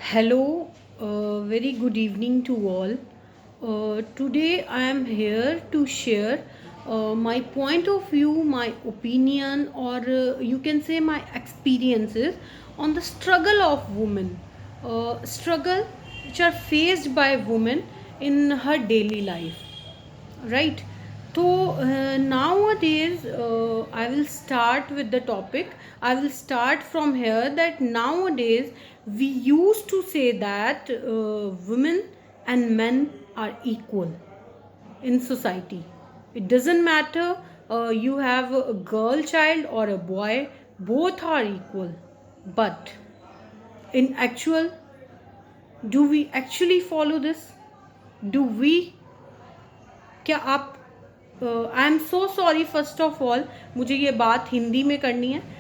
Hello, very good evening to all. Today I am here to share my point of view, my opinion, or you can say my experiences on the struggle of women. Struggle which are faced by women in her daily life, right? So nowadays I will start with the topic. I will start from here that nowadays we used to say that women and men are equal in society. It doesn't matter you have a girl child or a boy, both are equal. But in actual, do we actually follow this? Do we, क्या आप, I am so sorry first of all, मुझे ये बात हिंदी में करनी है।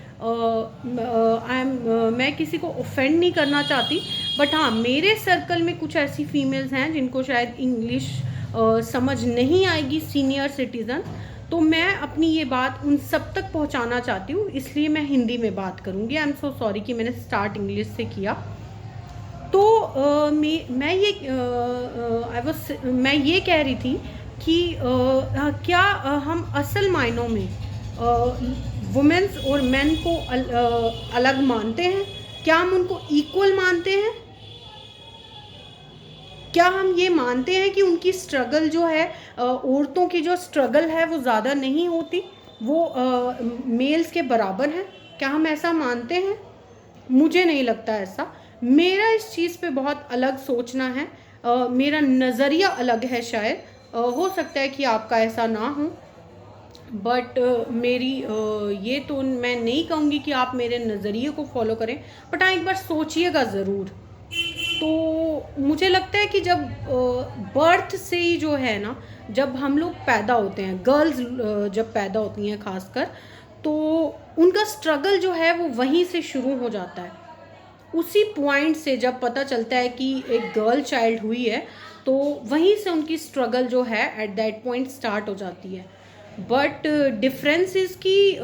मैं किसी को ऑफेंड नहीं करना चाहती, बट हाँ, मेरे सर्कल में कुछ ऐसी फीमेल्स हैं जिनको शायद इंग्लिश समझ नहीं आएगी, सीनियर सिटीज़न। तो मैं अपनी ये बात उन सब तक पहुंचाना चाहती हूँ, इसलिए मैं हिंदी में बात करूँगी। आई एम सो सॉरी कि मैंने स्टार्ट इंग्लिश से किया। तो मैं ये कह रही थी कि क्या हम असल मायनों में वुमेन्स और मेन को अलग मानते हैं? क्या हम उनको इक्वल मानते हैं? क्या हम ये मानते हैं कि उनकी स्ट्रगल जो है, औरतों की जो स्ट्रगल है वो ज़्यादा नहीं होती, वो मेल्स के बराबर हैं? क्या हम ऐसा मानते हैं? मुझे नहीं लगता ऐसा। मेरा इस चीज़ पे बहुत अलग सोचना है। मेरा नज़रिया अलग है शायद। हो सकता है कि आपका ऐसा ना हो, बट मेरी ये तो मैं नहीं कहूँगी कि आप मेरे नज़रिए को फॉलो करें, बट हाँ, एक बार सोचिएगा ज़रूर। तो मुझे लगता है कि जब बर्थ से ही जो है ना, जब हम लोग पैदा होते हैं, गर्ल्स जब पैदा होती हैं खासकर, तो उनका स्ट्रगल जो है वो वहीं से शुरू हो जाता है। उसी पॉइंट से जब पता चलता है कि एक गर्ल चाइल्ड हुई है, तो वहीं से उनकी स्ट्रगल जो है एट दैट पॉइंट स्टार्ट हो जाती है। बट डिफरेंस इज़ कि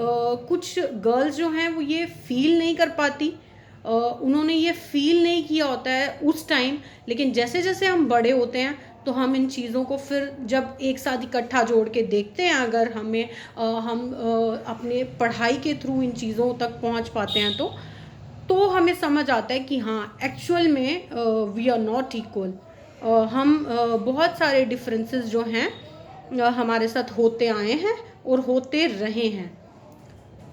कुछ गर्ल्स जो हैं वो ये फील नहीं कर पाती, उन्होंने ये फील नहीं किया होता है उस टाइम, लेकिन जैसे जैसे हम बड़े होते हैं तो हम इन चीज़ों को फिर जब एक साथ इकट्ठा जोड़ के देखते हैं, अगर हम अपने पढ़ाई के थ्रू इन चीज़ों तक पहुंच पाते हैं, तो हमें समझ आता है कि हाँ, एक्चुअल में वी आर नॉट इक्वल। हम बहुत सारे डिफरेंसेस जो हैं हमारे साथ होते आए हैं और होते रहे हैं।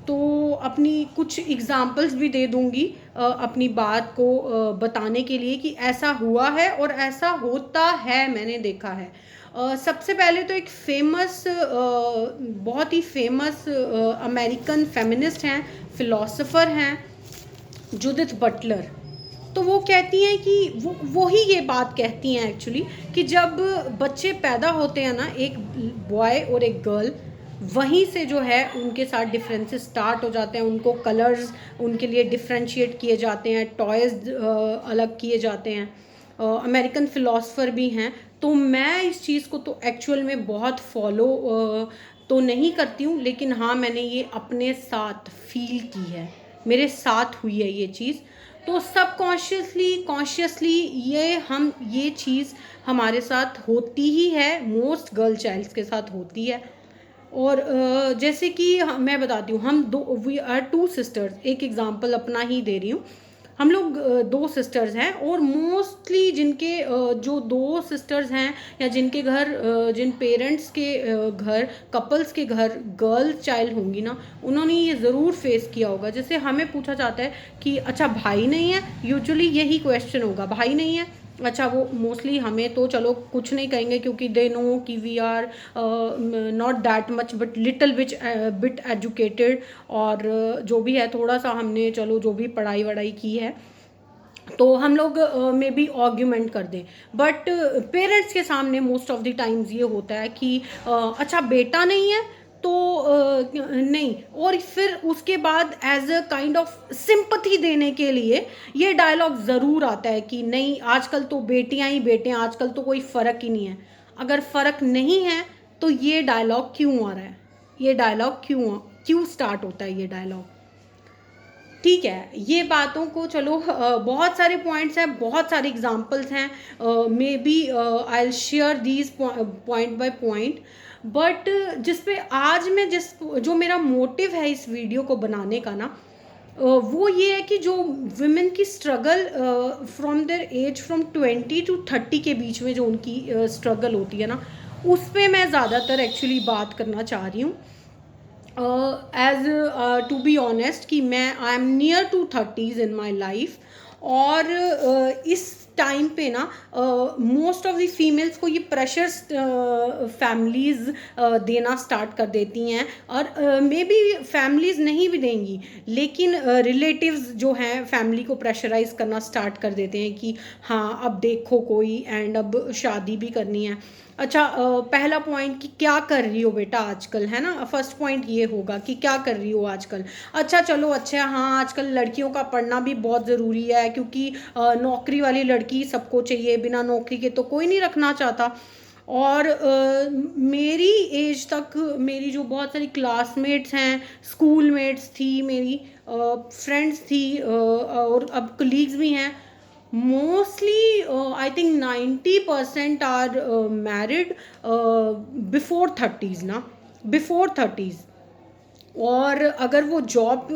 तो अपनी कुछ एग्जांपल्स भी दे दूंगी अपनी बात को बताने के लिए कि ऐसा हुआ है और ऐसा होता है, मैंने देखा है। सबसे पहले तो एक फेमस, बहुत ही फेमस अमेरिकन फेमिनिस्ट हैं, फिलोसोफर हैं, जूडिथ बटलर। तो वो कहती हैं कि वो ही ये बात कहती हैं एक्चुअली, कि जब बच्चे पैदा होते हैं ना, एक बॉय और एक गर्ल, वहीं से जो है उनके साथ डिफरेंसेस स्टार्ट हो जाते हैं। उनको कलर्स उनके लिए डिफ्रेंशिएट किए जाते हैं, टॉयज़ अलग किए जाते हैं। अमेरिकन फ़िलासफ़र भी हैं। तो मैं इस चीज़ को तो एक्चुअल में बहुत फॉलो तो नहीं करती हूँ, लेकिन हाँ, मैंने ये अपने साथ फील की है, मेरे साथ हुई है ये चीज़। तो सबकॉन्शियसली कॉन्शियसली ये चीज़ हमारे साथ होती ही है, मोस्ट गर्ल चाइल्ड्स के साथ होती है। और जैसे कि मैं बताती हूँ, हम दो, वी आर टू सिस्टर्स, एक एग्जांपल अपना ही दे रही हूँ। हम लोग दो सिस्टर्स हैं, और मोस्टली जिनके जो दो सिस्टर्स हैं, या जिनके घर जिन पेरेंट्स के घर, कपल्स के घर गर्ल चाइल्ड होंगी ना, उन्होंने ये ज़रूर फेस किया होगा। जैसे हमें पूछा जाता है कि अच्छा भाई नहीं है, यूजुअली यही क्वेश्चन होगा, भाई नहीं है। अच्छा, वो मोस्टली हमें तो चलो कुछ नहीं कहेंगे, क्योंकि दे नो कि we are not that much but little bit educated, और जो भी है थोड़ा सा हमने, चलो जो भी पढ़ाई वढ़ाई की है, तो हम लोग मे बी आर्ग्यूमेंट कर दें। बट पेरेंट्स के सामने मोस्ट ऑफ द टाइम्स ये होता है कि अच्छा बेटा नहीं है तो नहीं। और फिर उसके बाद as a kind of sympathy देने के लिए ये डायलॉग ज़रूर आता है कि नहीं, आजकल तो बेटियां ही बेटे हैं, आजकल तो कोई फ़र्क ही नहीं है। अगर फ़र्क नहीं है तो ये डायलॉग क्यों आ रहा है? ये डायलॉग क्यों स्टार्ट होता है ये डायलॉग? ठीक है, ये बातों को चलो, बहुत सारे पॉइंट्स हैं, बहुत सारे एग्जांपल्स हैं, maybe I will share these point by point, but जिस पे आज मैं जो मेरा मोटिव है इस वीडियो को बनाने का ना, वो ये है कि जो वुमेन की struggle from their age from 20 to 30 के बीच में जो उनकी स्ट्रगल होती है ना, उस पे मैं ज़्यादातर एक्चुअली बात करना चाह रही हूँ। एज टू बी ऑनेस्ट कि मैं I am near to 30s in my life, और इस टाइम पे ना मोस्ट ऑफ द फीमेल्स को ये प्रेशर्स फैमिलीज़ देना स्टार्ट कर देती हैं, और मे बी फैमिलीज़ नहीं भी देंगी, लेकिन रिलेटिव्स जो हैं फैमिली को प्रेशराइज करना स्टार्ट कर देते हैं कि हाँ अब देखो कोई, एंड अब शादी भी करनी है। अच्छा, पहला पॉइंट कि क्या कर रही हो बेटा आजकल, है ना, फर्स्ट पॉइंट ये होगा कि क्या कर रही हो आजकल। अच्छा चलो, अच्छा हाँ, आजकल लड़कियों का पढ़ना भी बहुत ज़रूरी है, क्योंकि नौकरी वाली लड़की सबको चाहिए, बिना नौकरी के तो कोई नहीं रखना चाहता। और मेरी एज तक मेरी जो बहुत सारी क्लासमेट्स हैं, स्कूल मेट्स थी, मेरी फ्रेंड्स थी, और अब कलीग्स भी हैं, mostly I think 90% are married before 30s ना, बिफोर 30s। और अगर वो जॉब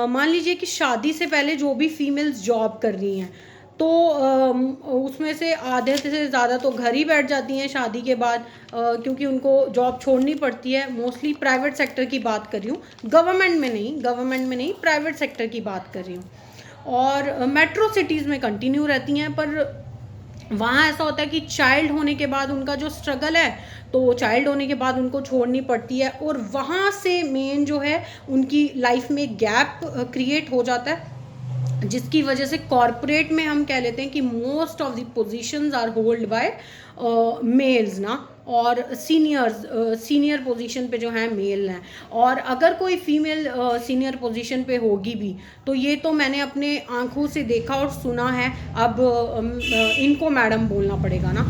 मान लीजिए कि शादी से पहले जो भी फीमेल्स जॉब कर रही हैं, तो उसमें से आधे से ज़्यादा तो घर ही बैठ जाती हैं शादी के बाद, क्योंकि उनको जॉब छोड़नी पड़ती है। मोस्टली प्राइवेट सेक्टर की बात कर रही हूँ, गवर्नमेंट में नहीं, प्राइवेट सेक्टर की बात कर रही हूँ। और मेट्रो सिटीज़ में कंटिन्यू रहती हैं, पर वहाँ ऐसा होता है कि चाइल्ड होने के बाद उनका जो स्ट्रगल है, तो चाइल्ड होने के बाद उनको छोड़नी पड़ती है, और वहाँ से मेन जो है उनकी लाइफ में गैप क्रिएट हो जाता है, जिसकी वजह से कॉरपोरेट में हम कह लेते हैं कि most of the positions are hold by males ना, और सीनियर पोजीशन पे जो है मेल हैं। और अगर कोई फीमेल सीनियर पोजीशन पे होगी भी, तो ये तो मैंने अपने आंखों से देखा और सुना है। अब इनको मैडम बोलना पड़ेगा ना,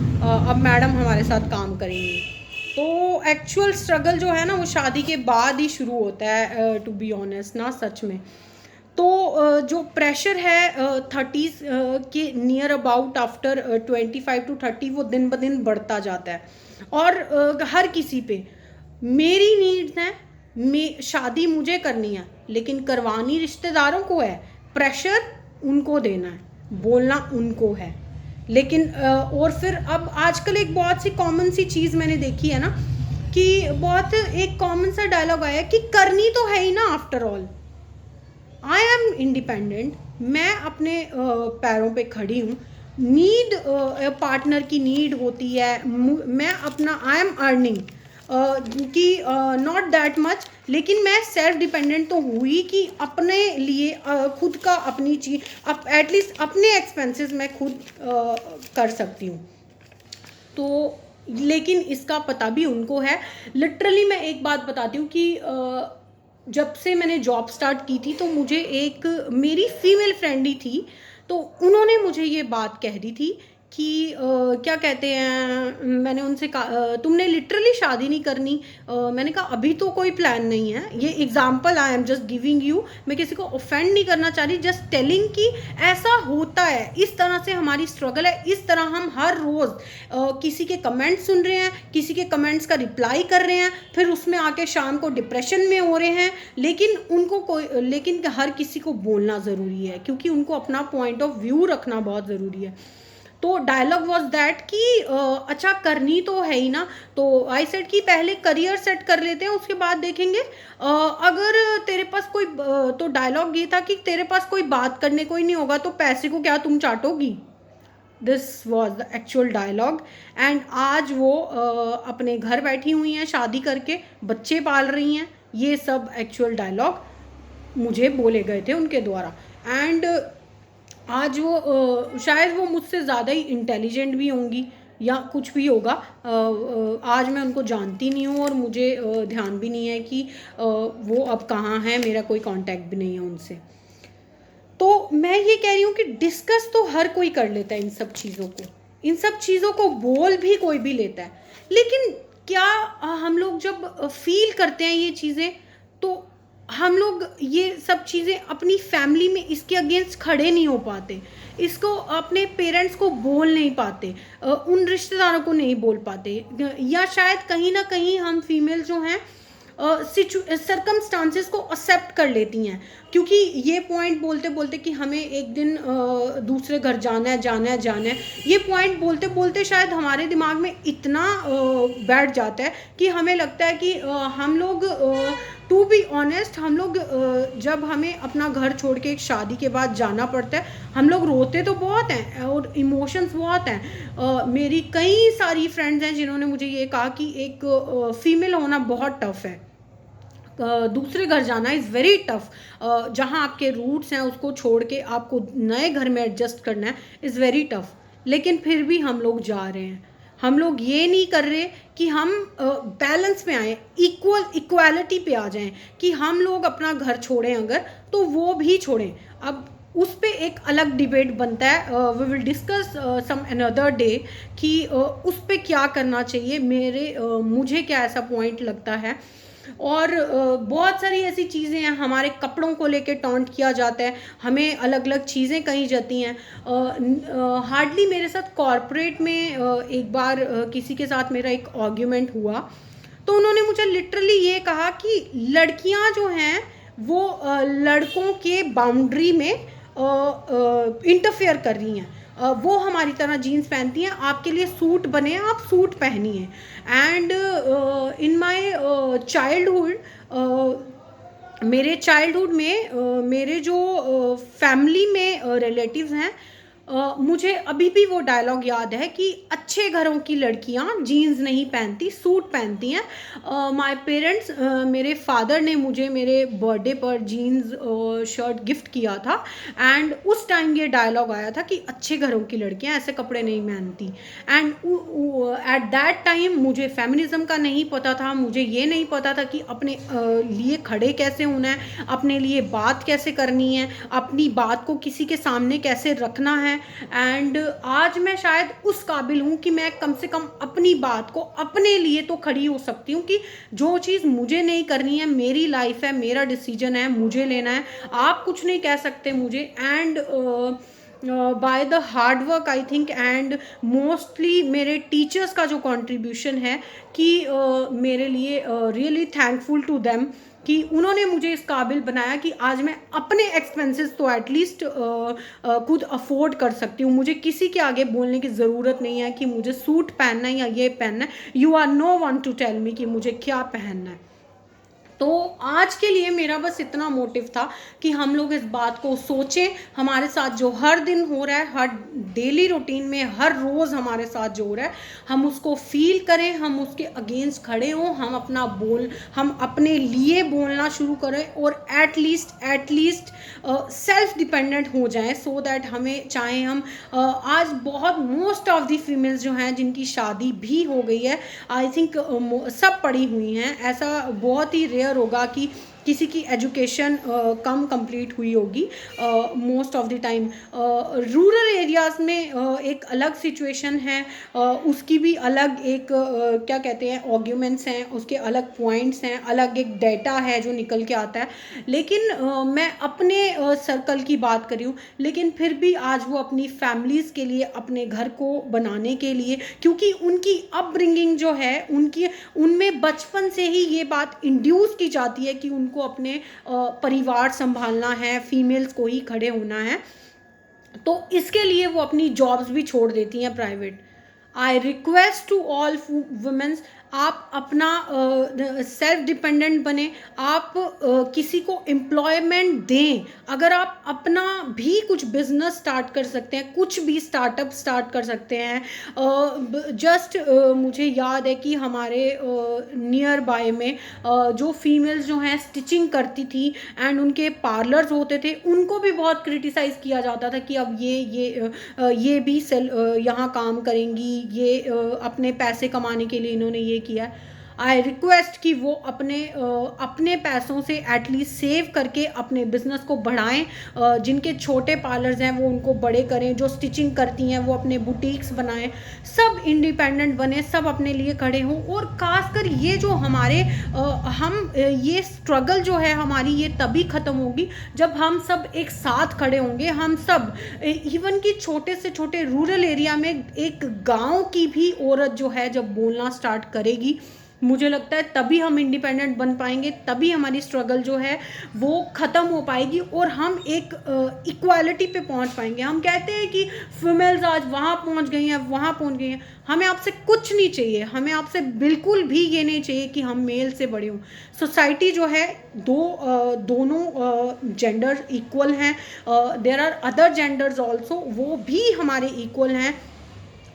अब मैडम हमारे साथ काम करेंगी। तो एक्चुअल स्ट्रगल जो है ना, वो शादी के बाद ही शुरू होता है, टू बी ऑनेस्ट ना, सच में। तो जो प्रेशर है 30s के नियर अबाउट आफ्टर 25 to 30, वो दिन ब दिन बढ़ता जाता है, और हर किसी पे। मेरी नीड्स हैं, शादी मुझे करनी है, लेकिन करवानी रिश्तेदारों को है, प्रेशर उनको देना है, बोलना उनको है। लेकिन और फिर अब आजकल एक बहुत सी कॉमन सी चीज़ मैंने देखी है ना, कि बहुत एक कॉमन सा डायलॉग आया कि करनी तो है ही ना, after all I am independent, मैं अपने पैरों पे खड़ी हूँ। नीड पार्टनर की नीड होती है, मैं अपना आई एम अर्निंग कि नॉट दैट मच, लेकिन मैं सेल्फ डिपेंडेंट तो हुई कि अपने लिए खुद का अपनी चीज एटलीस्ट अपने एक्सपेंसेस मैं खुद कर सकती हूँ। तो लेकिन इसका पता भी उनको है। लिटरली मैं एक बात बताती हूँ कि जब से मैंने जॉब स्टार्ट की थी, तो मुझे एक मेरी फीमेल फ्रेंड ही थी, तो उन्होंने मुझे ये बात कह दी थी कि क्या कहते हैं, मैंने उनसे कहा तुमने लिटरली शादी नहीं करनी। मैंने कहा अभी तो कोई प्लान नहीं है, ये example I am just giving you, मैं किसी को ऑफेंड नहीं करना चाह रही, जस्ट टेलिंग कि ऐसा होता है, इस तरह से हमारी स्ट्रगल है, इस तरह हम हर रोज़ किसी के कमेंट्स सुन रहे हैं, किसी के कमेंट्स का रिप्लाई कर रहे हैं, फिर उसमें आके शाम को डिप्रेशन में हो रहे हैं, लेकिन हर किसी को बोलना ज़रूरी है, क्योंकि उनको अपना पॉइंट ऑफ व्यू रखना बहुत ज़रूरी है। तो डायलॉग वॉज दैट कि अच्छा करनी तो है ही ना, तो आई सेड कि पहले करियर सेट कर लेते हैं, उसके बाद देखेंगे। अगर तेरे पास कोई तो डायलॉग ये था कि तेरे पास कोई बात करने को ही नहीं होगा, तो पैसे को क्या तुम चाटोगी। This was the actual dialogue. And आज वो अपने घर बैठी हुई हैं, शादी करके बच्चे पाल रही हैं। ये सब एक्चुअल डायलॉग मुझे बोले गए थे उनके द्वारा। एंड आज वो शायद वो मुझसे ज़्यादा ही इंटेलिजेंट भी होंगी या कुछ भी होगा। आज मैं उनको जानती नहीं हूँ, और मुझे ध्यान भी नहीं है कि वो अब कहाँ हैं, मेरा कोई कांटेक्ट भी नहीं है उनसे। तो मैं ये कह रही हूँ कि डिस्कस तो हर कोई कर लेता है इन सब चीज़ों को बोल भी कोई भी लेता है, लेकिन क्या हम लोग जब फील करते हैं ये चीज़ें, तो हम लोग ये सब चीज़ें अपनी फैमिली में इसके अगेंस्ट खड़े नहीं हो पाते, इसको अपने पेरेंट्स को बोल नहीं पाते, उन रिश्तेदारों को नहीं बोल पाते, या शायद कहीं ना कहीं हम फीमेल जो हैं सरकमस्टांसेस को एक्सेप्ट कर लेती हैं, क्योंकि ये पॉइंट बोलते बोलते कि हमें एक दिन दूसरे घर जाना है जाना है जाना है, ये पॉइंट बोलते बोलते शायद हमारे दिमाग में इतना बैठ जाता है कि हमें लगता है कि हम लोग, टू बी ऑनेस्ट, हम लोग जब हमें अपना घर छोड़ के एक शादी के बाद जाना पड़ता है, हम लोग रोते तो बहुत हैं और इमोशंस बहुत हैं। मेरी कई सारी फ्रेंड्स हैं जिन्होंने मुझे ये कहा कि एक फीमेल होना बहुत टफ है, दूसरे घर जाना इज़ वेरी टफ, जहाँ आपके रूट्स हैं उसको छोड़ के आपको नए घर में एडजस्ट करना है, इज़ वेरी टफ। लेकिन फिर भी हम लोग जा रहे हैं, हम लोग ये नहीं कर रहे कि हम बैलेंस में आए, इक्वालिटी पे आ जाएं, कि हम लोग अपना घर छोड़ें अगर तो वो भी छोड़ें। अब उस पे एक अलग डिबेट बनता है, we will discuss some another day कि उस पे क्या करना चाहिए, मुझे क्या ऐसा पॉइंट लगता है। और बहुत सारी ऐसी चीज़ें हैं, हमारे कपड़ों को लेके टॉन्ट किया जाता है, हमें अलग अलग चीज़ें कही जाती हैं। हार्डली मेरे साथ कॉरपोरेट में एक बार किसी के साथ मेरा एक आर्ग्यूमेंट हुआ, तो उन्होंने मुझे लिटरली ये कहा कि लड़कियां जो हैं वो लड़कों के बाउंड्री में इंटरफेयर कर रही हैं, वो हमारी तरह जीन्स पहनती हैं, आपके लिए सूट बने हैं, आप सूट पहनिए। एंड इन माय चाइल्डहुड, मेरे चाइल्डहुड में मेरे जो फैमिली में रिलेटिव्स हैं, मुझे अभी भी वो डायलॉग याद है कि अच्छे घरों की लड़कियां जीन्स नहीं पहनती, सूट पहनती हैं। माय पेरेंट्स, मेरे फादर ने मुझे मेरे बर्थडे पर जीन्स शर्ट गिफ्ट किया था, एंड उस टाइम ये डायलॉग आया था कि अच्छे घरों की लड़कियां ऐसे कपड़े नहीं पहनती। एंड एट दैट टाइम मुझे फेमिनिज्म का नहीं पता था, मुझे ये नहीं पता था कि अपने लिए खड़े कैसे होना है, अपने लिए बात कैसे करनी है, अपनी बात को किसी के सामने कैसे रखना है। एंड आज मैं शायद उस काबिल हूँ कि मैं कम से कम अपनी बात को, अपने लिए तो खड़ी हो सकती हूँ कि जो चीज़ मुझे नहीं करनी है, मेरी लाइफ है, मेरा डिसीजन है, मुझे लेना है, आप कुछ नहीं कह सकते मुझे। And by the hard work I think, and mostly मेरे टीचर्स का जो कंट्रीब्यूशन है कि मेरे लिए रियली थैंकफुल टू देम कि उन्होंने मुझे इस काबिल बनाया कि आज मैं अपने एक्सपेंसेस तो एटलीस्ट खुद अफोर्ड कर सकती हूँ। मुझे किसी के आगे बोलने की ज़रूरत नहीं है कि मुझे सूट पहनना है या ये पहनना है। You are no one to tell me कि मुझे क्या पहनना है। तो आज के लिए मेरा बस इतना मोटिव था कि हम लोग इस बात को सोचें, हमारे साथ जो हर दिन हो रहा है, हर डेली रूटीन में हर रोज़ हमारे साथ जो हो रहा है, हम उसको फील करें, हम उसके अगेंस्ट खड़े हों, हम अपने लिए बोलना शुरू करें और एटलीस्ट सेल्फ डिपेंडेंट हो जाएं, सो दैट हमें चाहे हम आज बहुत मोस्ट ऑफ द फीमेल्स जो हैं जिनकी शादी भी हो गई है, आई थिंक सब पढ़ी हुई हैं, ऐसा बहुत ही रेयर होगा कि किसी की एजुकेशन कम कंप्लीट हुई होगी most of the time. Rural areas में एक अलग सिचुएशन है, उसकी भी अलग एक क्या कहते हैं आर्ग्यूमेंट्स हैं, उसके अलग पॉइंट्स हैं, अलग एक डेटा है जो निकल के आता है। लेकिन मैं अपने सर्कल की बात कर रही हूँ, लेकिन फिर भी आज वो अपनी फैमिलीज़ के लिए, अपने घर को बनाने के लिए, क्योंकि उनकी अपब्रिंगिंग जो है, उनमें बचपन से ही ये बात इंड्यूस की जाती है कि उनको अपने परिवार संभालना है, फीमेल्स को ही खड़े होना है, तो इसके लिए वो अपनी जॉब्स भी छोड़ देती हैं private. I request to all womens, आप अपना सेल्फ डिपेंडेंट बने, आप किसी को एम्प्लॉयमेंट दें। अगर आप अपना भी कुछ बिजनेस स्टार्ट कर सकते हैं, कुछ भी स्टार्टअप स्टार्ट कर सकते हैं। जस्ट मुझे याद है कि हमारे नियर बाय में जो फीमेल्स जो हैं स्टिचिंग करती थी एंड उनके पार्लर्स होते थे, उनको भी बहुत क्रिटिसाइज़ किया जाता था कि अब ये भी यहाँ काम करेंगी, ये अपने पैसे कमाने के लिए इन्होंने ये किया है। आई रिक्वेस्ट कि वो अपने पैसों से एटलीस्ट सेव करके अपने बिजनेस को बढ़ाएं। जिनके छोटे पार्लर्स हैं वो उनको बड़े करें, जो स्टिचिंग करती हैं वो अपने बुटीक्स बनाएं, सब इंडिपेंडेंट बने, सब अपने लिए खड़े हों। और खासकर ये जो हमारे ये स्ट्रगल जो है हमारी, ये तभी ख़त्म होगी जब हम सब एक साथ खड़े होंगे। हम सब, इवन कि छोटे से छोटे रूरल एरिया में एक गांव की भी औरत जो है जब बोलना स्टार्ट करेगी, मुझे लगता है तभी हम इंडिपेंडेंट बन पाएंगे, तभी हमारी स्ट्रगल जो है वो ख़त्म हो पाएगी और हम एक इक्वालिटी पे पहुंच पाएंगे। हम कहते हैं कि फीमेल्स आज वहाँ पहुंच गई हैं, वहाँ पहुंच गई हैं। हमें आपसे कुछ नहीं चाहिए, हमें आपसे बिल्कुल भी ये नहीं चाहिए कि हम मेल से बड़े हों। सोसाइटी जो है दोनों जेंडर इक्वल हैं। There are other genders also, वो भी हमारे इक्वल हैं,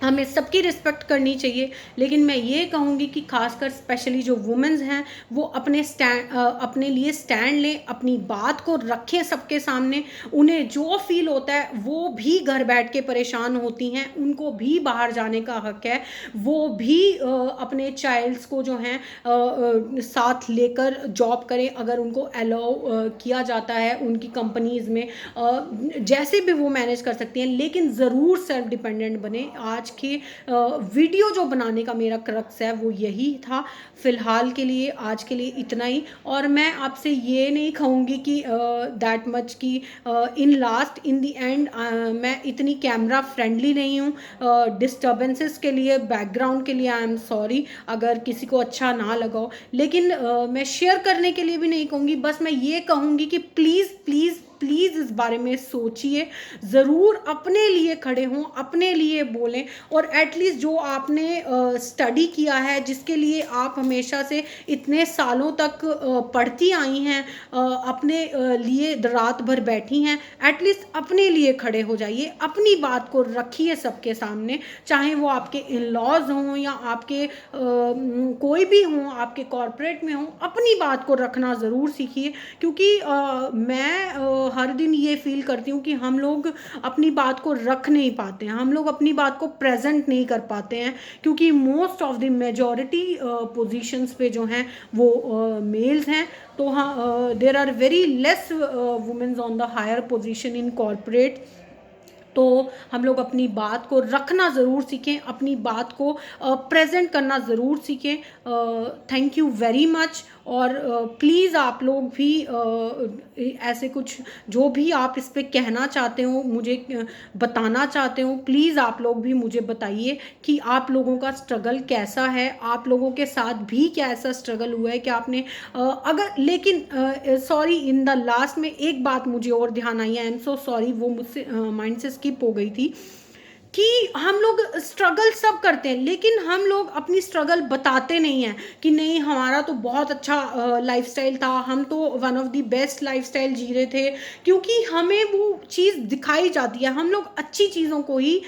हमें सबकी रिस्पेक्ट करनी चाहिए। लेकिन मैं ये कहूँगी कि खासकर स्पेशली जो वुमेन्स हैं वो अपने लिए स्टैंड लें, अपनी बात को रखें सबके सामने। उन्हें जो फील होता है, वो भी घर बैठ के परेशान होती हैं, उनको भी बाहर जाने का हक है। वो भी अपने चाइल्ड्स को जो हैं साथ लेकर जॉब करें अगर उनको अलाउ किया जाता है उनकी कंपनीज़ में, जैसे भी वो मैनेज कर सकती हैं। लेकिन ज़रूर सेल्फ डिपेंडेंट बने। आज के वीडियो जो बनाने का मेरा क्रक्स है वो यही था। फ़िलहाल के लिए आज के लिए इतना ही। और मैं आपसे ये नहीं कहूँगी कि दैट मच कि इन द एंड मैं इतनी कैमरा फ्रेंडली नहीं हूँ। डिस्टर्बेंसेस के लिए, बैकग्राउंड के लिए आई एम सॉरी अगर किसी को अच्छा ना लगा हो। लेकिन मैं शेयर करने के लिए भी नहीं कहूँगी, बस मैं ये कहूँगी कि प्लीज़ प्लीज़ प्लीज़ इस बारे में सोचिए, ज़रूर अपने लिए खड़े हों, अपने लिए बोलें। और एटलीस्ट जो आपने स्टडी किया है, जिसके लिए आप हमेशा से इतने सालों तक पढ़ती आई हैं, अपने लिए रात भर बैठी हैं, एटलीस्ट अपने लिए खड़े हो जाइए, अपनी बात को रखिए सबके सामने। चाहे वो आपके इन लॉज हों या आपके कोई भी हों, आपके कॉरपोरेट में हों, अपनी बात को रखना ज़रूर सीखिए। क्योंकि मैं हर दिन ये फील करती हूँ कि हम लोग अपनी बात को रख नहीं पाते हैं, हम लोग अपनी बात को प्रेजेंट नहीं कर पाते हैं, क्योंकि most of the majority positions पे जो हैं वो मेल्स हैं। तो हाँ, there are very less womens on the higher position in corporate. तो हम लोग अपनी बात को रखना ज़रूर सीखें, अपनी बात को प्रेजेंट करना ज़रूर सीखें। Thank you very much. और प्लीज़ आप लोग भी ऐसे कुछ जो भी आप इस पे कहना चाहते हो, मुझे बताना चाहते हो, प्लीज़ आप लोग भी मुझे बताइए कि आप लोगों का स्ट्रगल कैसा है, आप लोगों के साथ भी क्या ऐसा स्ट्रगल हुआ है कि आपने अगर, लेकिन सॉरी, इन द लास्ट में एक बात मुझे और ध्यान आई है, आई एम सो सॉरी, वो मुझसे माइंड से स्किप हो गई थी कि हम लोग स्ट्रगल सब करते हैं, लेकिन हम लोग अपनी स्ट्रगल बताते नहीं हैं कि नहीं हमारा तो बहुत अच्छा लाइफस्टाइल था, हम तो one of the best lifestyle जी रहे थे। क्योंकि हमें वो चीज़ दिखाई जाती है, हम लोग अच्छी चीज़ों को ही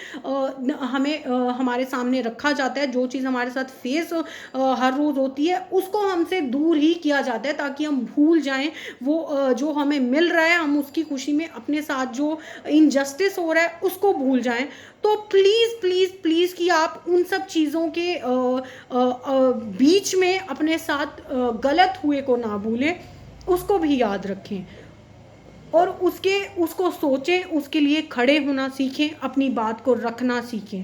हमारे सामने रखा जाता है। जो चीज़ हमारे साथ फेस हर रोज़ होती है उसको हमसे दूर ही किया जाता है, ताकि हम भूल जाएं वो जो हमें मिल रहा है, हम उसकी खुशी में अपने साथ जो इनजस्टिस हो रहा है उसको भूल जाएं। तो प्लीज़ प्लीज़ प्लीज़ कि आप उन सब चीज़ों के बीच में अपने साथ गलत हुए को ना भूलें, उसको भी याद रखें और उसको सोचें, उसके लिए खड़े होना सीखें, अपनी बात को रखना सीखें।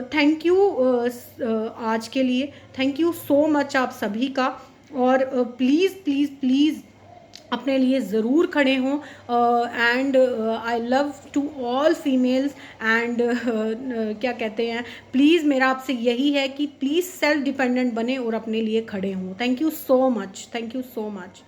थैंक यू आज के लिए, थैंक यू सो मच आप सभी का। और प्लीज़ प्लीज़ प्लीज़ अपने लिए ज़रूर खड़े हों। And I love to all females and क्या कहते हैं, प्लीज़ मेरा आपसे यही है कि प्लीज़ सेल्फ डिपेंडेंट बने और अपने लिए खड़े हों। Thank you so much, thank you so much.